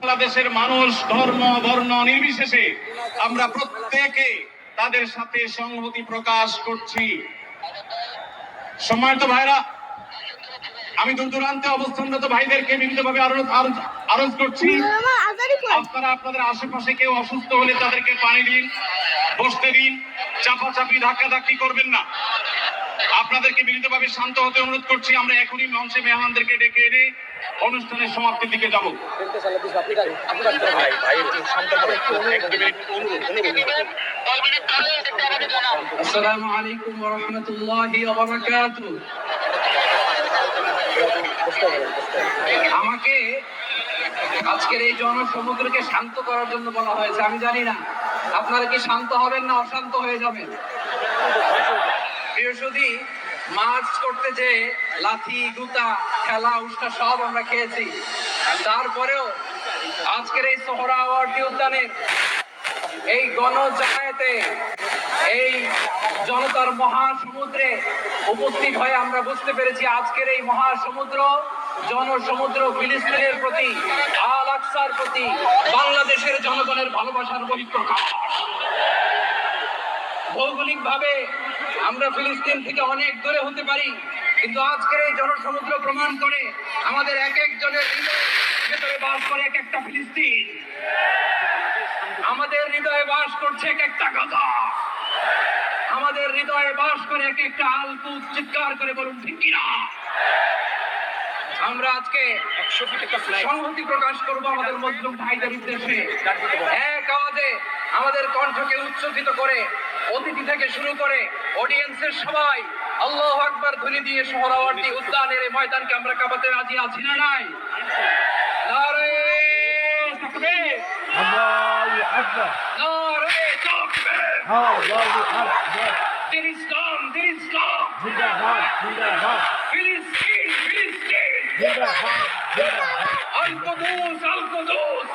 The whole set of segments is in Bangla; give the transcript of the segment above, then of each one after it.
বাংলাদেশের মানুষ ধর্ম বর্ণ নির্বিশেষে আমরা প্রত্যেকে তাদের সাথে সংহতি প্রকাশ করছি। সম্মানিত ভাইরা, আমি দূর দূরান্তে অবস্থানরত ভাইদেরকে বিভিন্নভাবে আরজ করছি, আপনারা আপনাদের আশেপাশে কেউ অসুস্থ হলে তাদেরকে পানি দিন, বসতে দিন, চাপাচাপি ধাক্কাধাক্কি করবেন না। আপনাদেরকে বিনীতভাবে শান্ত হতে অনুরোধ করছি। আমরা এখনই মঞ্চে মেহমানদেরকে ডেকে এনে অনুষ্ঠানের সমাপ্তির দিকে যাব। আসসালামু আলাইকুম ওয়া রাহমাতুল্লাহি ওয়া বারাকাতুহু। আমাকে আজকের এই জনসমুদ্রকে শান্ত করার জন্য বলা হয়েছে। আমি জানি না আপনারা কি শান্ত হবেন না অশান্ত হয়ে যাবেন। বৃহস্পতি মার্চ করতে যে লাথি গুতা খেলা উষ্টা সব আমরা খেয়েছি, তারপরেও আজকের এই সোহরাওয়ার্দী উদ্যানের এই গণজামায়াতে এই জনতার মহাসমুদ্রে উপস্থিত হয়ে আমরা বুঝতে পেরেছি আজকের এই মহাসমুদ্র জনসমুদ্র ফিলিস্তিনের প্রতি, আল আকসার প্রতি বাংলাদেশের জনগণের ভালোবাসার বহিঃপ্রকাশ। ভৌগোলিক ভাবে আমরা ফিলিস্তিন থেকে অনেক দূরে হতে পারি, কিন্তু আজকের এই জনসমুদ্র প্রমাণ করে আমাদের এক একজনের ভেতরে বাস করে এক একটা ফিলিস্তিন, আমাদের হৃদয়ে বাস করছে এক একটা গাজা, আমাদের হৃদয়ে বাস করে এক একটা আলকুদ। চিৎকার করে বলুন ঠিক কিনা। আমরা আজকে সংহতি প্রকাশ করবো আমাদের মজলুম ভাইদের উদ্দেশ্যে। এক আওয়াজে আমাদের কণ্ঠকে উচ্চকিত করে অতিথি থেকে শুরু করে অডিয়েন্সের সবাই আল্লাহু আকবার ধ্বনি দিয়ে সোহরাওয়ার্দী উদ্যানের এই ময়দানকে আমরা কাঁপাতে রাজি আছি না নাই? নারে তাকবীর, আল্লাহু আকবার, নারে তাকবীর, আল্লাহু আকবার। দিন ইসলাম, দিন ইসলাম, জিন্দাবাদ, জিন্দাবাদ। ফিলিস্তিন, ফিলিস্তিন, জিন্দাবাদ, জিন্দাবাদ। আল কুদুস, আল কুদুস,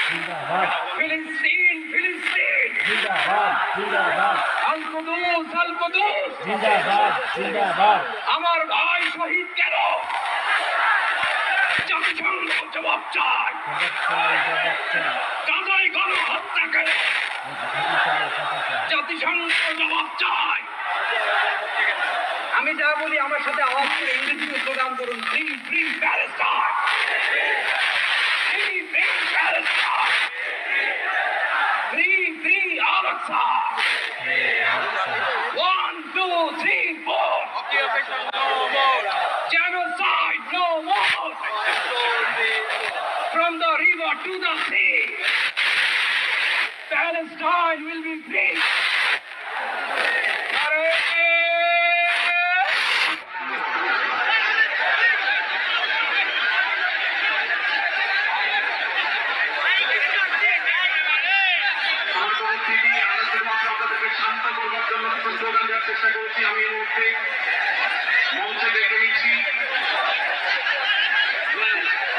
জিন্দাবাদ। ফিলিস্তিন, ফিলিস্তিন, জিন্দাবাদ, জিন্দাবাদ। আল কুদুস, আল কুদুস, জিন্দাবাদ, জিন্দাবাদ। আমার ভাই শহীদ কেন? জাতিসংঘ জবাব চায়, গাজায় গণহত্যা কেন? জাতিসংঘ জবাব চায়। আমি যা বলি আমার সাথে আওয়াজ করে ইংরেজিতে স্লোগান করুন, free free Palestine, free free Palestine, free free Al Aqsa. 1 2 3 4 occupation no more, genocide no more, from the river to the sea, Palestine will be free. শান্ত করবার জন্য কিছু স্লোগান দেওয়ার চেষ্টা করেছি। আমি এই মুহূর্তে মঞ্চে ডেকে নিচ্ছি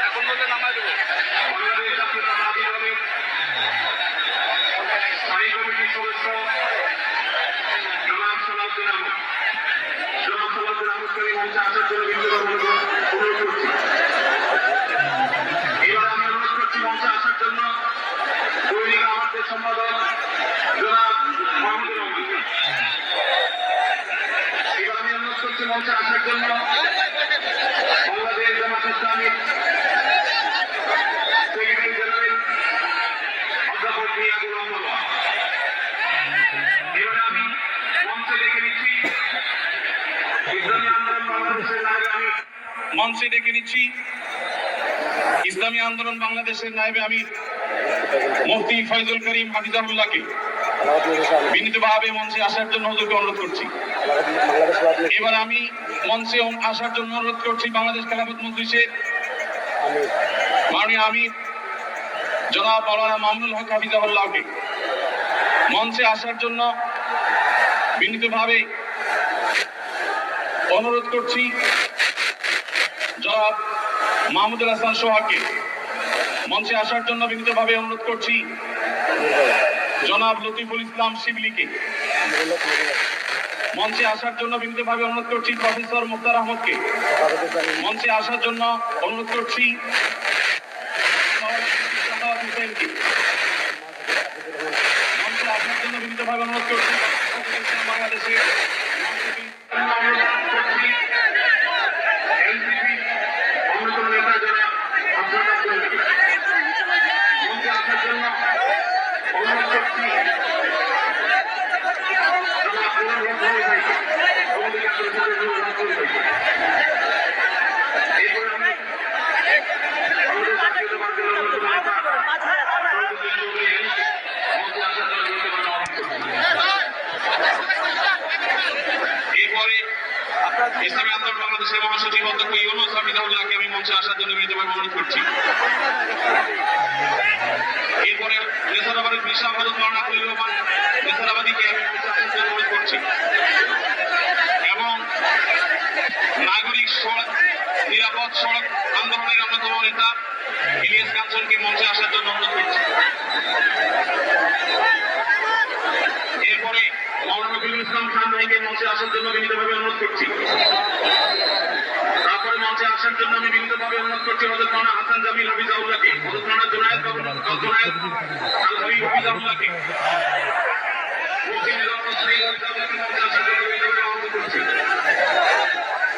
এখন বলতে নামাই দেবো বাংলাদেশ জাতীয়তাবাদী দলের স্থায়ী কমিটির সদস্য জনাব সালাউদ্দিন আহমেদ। জনাব সালাউদ্দিন আহমেদকে মঞ্চে আসার জন্য অনুরোধ করছি। এবার আমি অনুরোধ করছি মঞ্চে আসার জন্য দৈনিক আমাদের সম্পাদক জনাব মাহমুদুর রহমান। এবার আমি অনুরোধ করছি মঞ্চে আসার জন্য বাংলাদেশ জামাত ইসলামীর সেক্রেটারি জেনারেল অধ্যাপক মিয়া গোলাম মোল্লা। এবারে আমি মঞ্চে ডেকে নিচ্ছি ইসলামী আন্দোলন বাংলাদেশের নায়েবে আমির। মঞ্চে ডেকে নিচ্ছি ইসলামী আন্দোলন বাংলাদেশের নায়েবে আমির মুফতি ফয়জুল করিম হাফিজাহুল্লাহকে বিনীতভাবে মঞ্চে আসার জন্য হুজুরকে অনুরোধ করছি। এবার আমি মঞ্চে আসার জন্য অনুরোধ করছি বাংলাদেশ খেলাফত মজলিসের মাননীয় আমির জনাব মাওলানা মামুনুল হক হাফিজাহুল্লাহকে মঞ্চে আসার জন্য বিনীতভাবে অনুরোধ করছি। জনাব মাহমুদুল হাসান সোহাগকে মঞ্চে আসার জন্য বিনীতভাবে অনুরোধ করছি। জনাব লতিফুল ইসলাম শিবলিকে মঞ্চে আসার জন্য বিনীতভাবে অনুরোধ করছি। প্রফেসর মুক্তার আহমদকে মঞ্চে আসার জন্য অনুরোধ করছি। শাহ হযরত মাওলানা খলিলুর রহমান বিসরাবাদীকে অনুরোধ করছি এবং নাগরিক নিরাপদ সড়ক আন্দোলনের অন্যতম নেতা ইলিয়াস কাঞ্চনকে মঞ্চে আসার জন্য অনুরোধ করছি। এরপরে মাওলানা নজরুল ইসলাম খান ভাইকে মঞ্চে আসার জন্য বিনীতভাবে অনুরোধ করছি। তারপরে মঞ্চে আসার জন্য আমি বিনীতভাবে অনুরোধ করছি হযরত মাওলানা হাসান জামিল হাফিজাহুল্লাহকে, হযরত মাওলানা জুনায়েদ আল হাবিব হাফিজাহুল্লাহকে,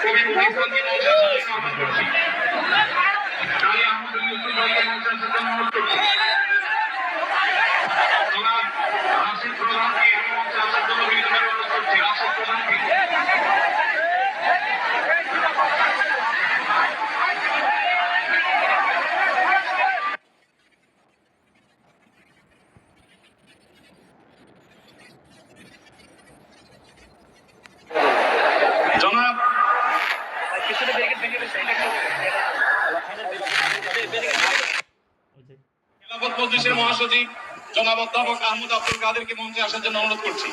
কবি মুহিব খানকে মঞ্চে আসার জন্য আহ্বান করছি। কালী আহমদ ইউসুফ ভাইকে মঞ্চে আসার জন্য অনুরোধ করছি। জনাব রাশিদ প্রধানকে আমি মঞ্চে আসার জন্য বিনীতভাবে অনুরোধ করছি। রাশিদ প্রধানকে জনাব খেলাফত মজলিসের মহাসচিব জনাব অধ্যাপক আহমদ আব্দুল কাদেরকে মঞ্চে আসার জন্য অনুরোধ করছি।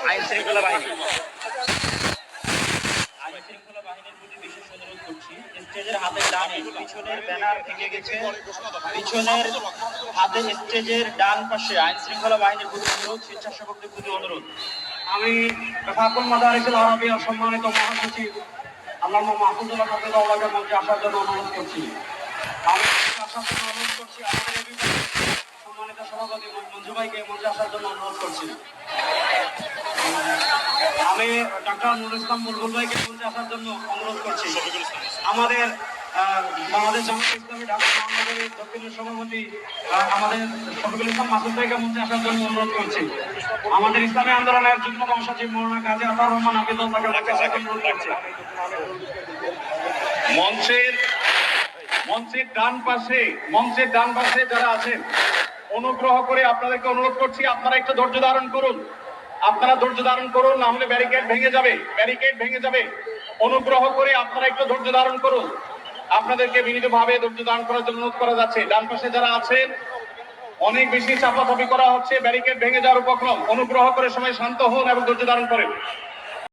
আইন শৃঙ্খলা বাহিনীর প্রতি বিশেষ অনুরোধ করছি, স্টেজের হাতের ডানে পিছনের ব্যানার ভেঙে গেছে, পিছনের হাতে স্টেজের ডান পাশে আইন শৃঙ্খলা বাহিনীর প্রতি অনুরোধ, স্বেচ্ছাসেবকদের প্রতি অনুরোধ। আমি ফাকুল মাদারিসুল আরাবিয়া সম্মানিত মহাসচিব আল্লামা মাহফুজুল্লাহ হাফিজাহুল্লাহকে মঞ্চে আসার জন্য অনুরোধ করছি। আমি আসার জন্য অনুরোধ করছি আমাদের সম্মানিত সভাপতি মঞ্জু ভাইকে মঞ্চে আসার জন্য অনুরোধ করছি। আমি ডাক্তার নুরুল ইসলাম বুলবুল ভাইকে মঞ্চে আসার জন্য অনুরোধ করছি। আমাদের বাংলাদেশ জামাত ইসলামী ঢাকা মহানগরীর দক্ষিণের সভাপতি আমাদের শফিকুল ইসলাম মাসুদ ভাইকে মঞ্চে আসার জন্য অনুরোধ করছি। আমাদের ইসলামী আন্দোলনের যুগ্ম মহাসচিব মৌলানা গাজী আতাউর রহমান হাফিজাহুল্লাহকে মঞ্চে আসার জন্য অনুরোধ করছি। মঞ্চের ডান পাশে যারা আছেন অনুগ্রহ করে আপনাদেরকে অনুরোধ করছি, আপনারা একটু ধৈর্য ধারণ করুন। না হলে ব্যারিকেড ভেঙে যাবে। অনুগ্রহ করে আপনারা একটু ধৈর্য ধারণ করুন। আপনাদেরকে বিনীতভাবে ধৈর্য ধারণ করার জন্য অনুরোধ করা যাচ্ছে। ডান পাশে যারা আছেন অনেক বেশি চাপাচাপি করা হচ্ছে, ব্যারিকেড ভেঙে যাওয়ার উপক্রম। অনুগ্রহ করে সবাই শান্ত হন এবং ধৈর্য ধারণ করেন।